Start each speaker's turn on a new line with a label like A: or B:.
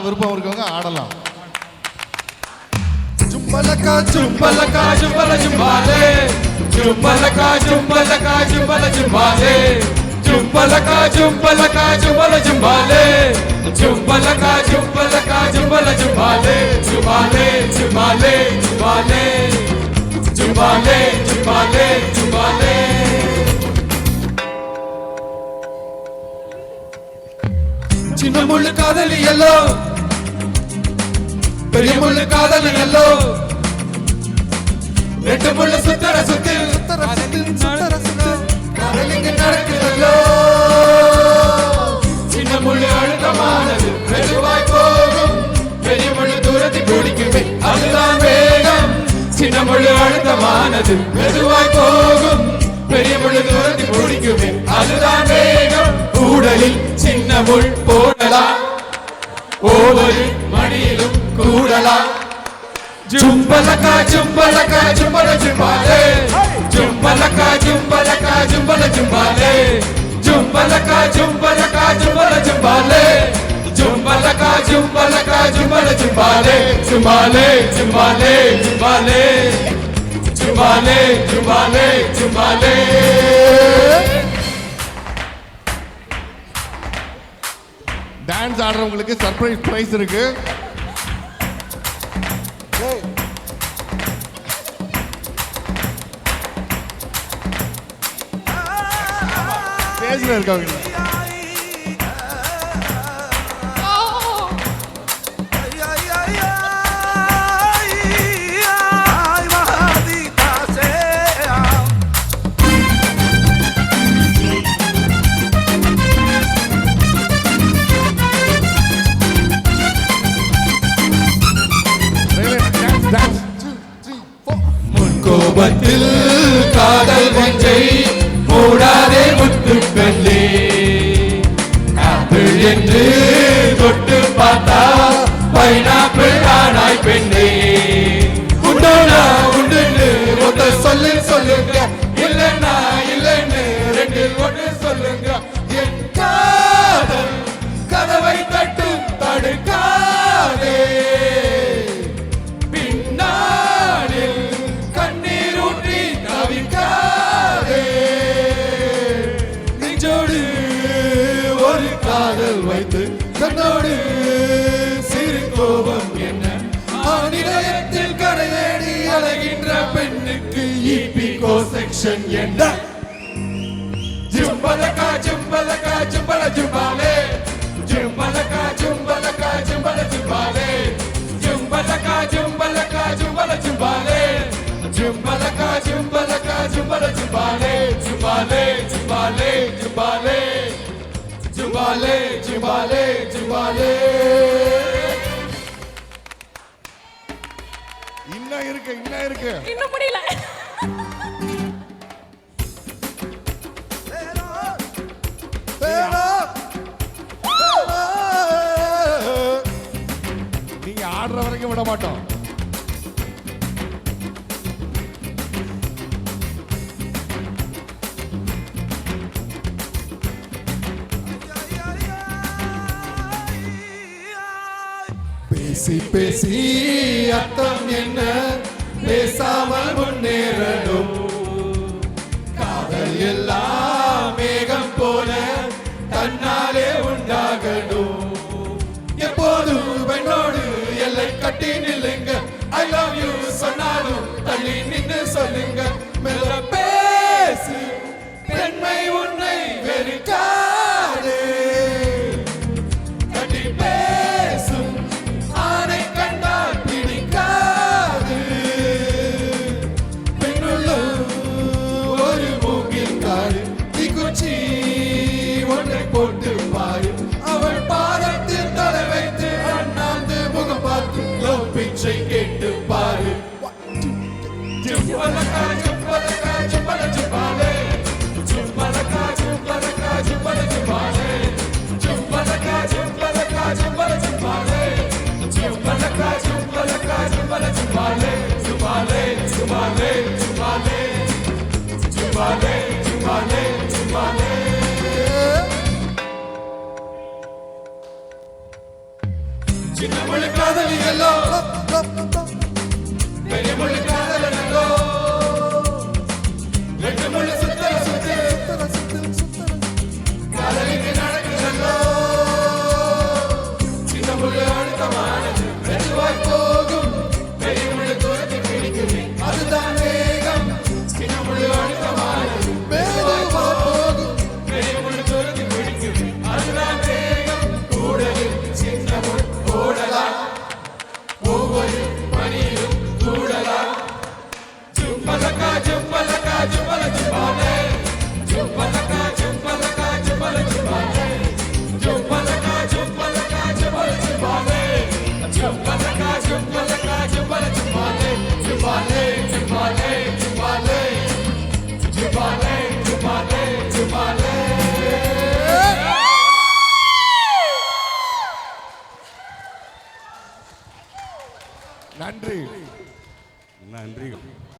A: விருப்பம் இருக்கவங்க ஆடலாம்.
B: ஜும்பலகா ஜும்பலகா ஜும்பல ஜும்பாலே ஜும்பலகா ஜும்பலகா ஜும்பல ஜும்பாலே ஜும்பலகா ஜும்பலகா ஜும்பல ஜும்பாலே ஜும்பலகா ஜும்பலகா ஜும்பல ஜும்பாலே ஜும்பாலே ஜும்பாலே ஜும்பாலே ஜும்பாலே ஜும்பாலே ஜும்பாலே. சின்ன முள்ளு காதலி எல்லோ பெரிய முள்ளு காதலி எல்லோ ரெண்டு முள்ளு சுத்தர சுத்து காதலிங்க நடக்குதல்லோ. சின்ன முள்ளு அழுத்தமானது மெதுவாய் போகும் பெரிய முள்ளு தூரத்தை பிடிக்குமே அதுதான் வேகம். சின்ன முள்ளு அழுத்தமானது மெதுவாய் போகும் பெரிய முள்ளு தூரத்தை பிடிக்குமே அதுதான் வேகம். கூடலில் சின்ன முள் போடலாம் ஒவ்வொரு மணியிலும் கூடலாம். ஜும்பலகா ஜும்பலகா ஜும்பல ஜும்பாலே ஜும்பலகா ஜும்பலகா ஜும்பல ஜும்பாலே ஜும்பலகா ஜும்பலகா ஜும்பல ஜும்பாலே ஜும்பலகா ஜும்பலகா ஜும்பல ஜும்பாலே ஜும்பாலே ஜும்பாலே ஜும்பாலே ஜும்பாலே ஜும்பாலே ஜும்பாலே.
A: டான்ஸ் ஆடுறவங்களுக்கு சர்ப்ரைஸ் பிரைஸ் இருக்கு. ஸ்டேஜ்ல இருக்காங்க.
B: முன்கோபத்தில் காதல் ஒன்றை மூடாதே முத்துக்கல்லே ஆப்பிள் என்று தொட்டு பார்த்தா பைனாப்பிள் ஆனாய் பெண்ணே. உண்டோனா உண்டு ஒத்த சொல்லு சொல்லுங்க இல்லைன்னா இல்லைன்னு ரெண்டில் ஒன்று சொல்லுங்க. என் காதல் கதவை தட்டு தடுக்காதே வைத்து கண்ணோடு சிறு கோபம் என்ன ஆனிடத்தில் கரையேறி அழகின்ற பெண்ணுக்கு ஈபிகோ செக்ஷன் என்ன. ஜும்பலகா ஜும்பலகா ஜும்பல ஜும்பாலே ஜும்பலகா ஜும்பலகா ஜும்பல ஜும்பாலே ஜும்பலகா ஜும்பலகா ஜும்பல ஜும்பாலே ஜும்பலகா ஜும்பலகா ஜும்பல ஜும்பாலே ஜும்பாலே ஜும்பாலே ஜும்பாலே ஜும்பாலே ஜும்பாலே ஜும்பாலே.
A: இன்னும் இருக்கு
C: இன்னும் முடியல.
A: நீங்க ஆடுற வரைக்கும் விட மாட்டோம்.
B: பேசி பேசி அர்த்தம் என்ன பேசாமல் முன்னேறணும். காதல் எல்லாம் மேகம் போல தன்னாலே உண்டாகணும். எப்போதும் பெண்ணோடு எல்லை கட்டி நில்லுங்க. ஐ லவ் யூ சொன்னாலும் தள்ளி நின்று சொல்லுங்க. மெல்ல பேசு பெண்மை உன்னை வெறுக்காதே. கட்டி பேசும் ஆனை கண்டால் பிடிக்காது. பெண்ணுள்ள ஒரு மூங்கில் காடு தீக்குச்சி ஒன்றை போட்டு பாரு. அவள் பாதத்தில் தலை வைத்து அண்ணாந்து முகம் பார்த்து லவ் பிச்சை கேட்டு பாரு. ஜும்பலகா ஜும்பலகா ஜும்பல ஜும்பாலே ஜும்பலகா ஜும்பலகா ஜும்பல ஜும்பாலே ஜும்பலகா ஜும்பலகா ஜும்பல ஜும்பாலே ஜும்பலகா ஜும்பலகா ஜும்பல ஜும்பாலே ஜும்பாலே ஜும்பாலே ஜும்பாலே ஜும்பாலே ஜும்பாலே ஜும்பாலே. காதலிகளோ பெரிய முள்ளு காதலனோ ரெண்டு முள்ளு சுத்தர காதலிக்கு நடக்குதல்லோ சின்ன முள்ளு அழுத்தமானது மெதுவாய் போகும் பெரிய முள்ளு தூரத்தை பிடிக்குமே அதுதான் வேகம் சின்ன முள்ளு அழுத்தமானது மெதுவாய் போகும் பெரிய முள்ளு தூரத்தை பிடிக்குமே அதுதான் வேகம் கூடலில் சின்ன முள் ஓடலாம் ஒவ்வொரு பணியிலும் கூடலாம் ஜும்பலக்கா ஜும்பலக்கா ஜும்பல ஜும்பாலே ஜும்பலக்கா ஜும்பலக்கா ஜும்பல ஜும்பாலே ஜும்பலக்கா ஜும்பலக்கா ஜும்பல ஜும்பாலே ஜும்பலக்கா ஜும்பலக்கா ஜும்பல ஜும்பாலே ஜும்பாலே ஜும்பாலே ஜும்பாலே ஜும்பாலே ஜும்பாலே ஜும்பாலே
A: நன்றி
C: நன்றி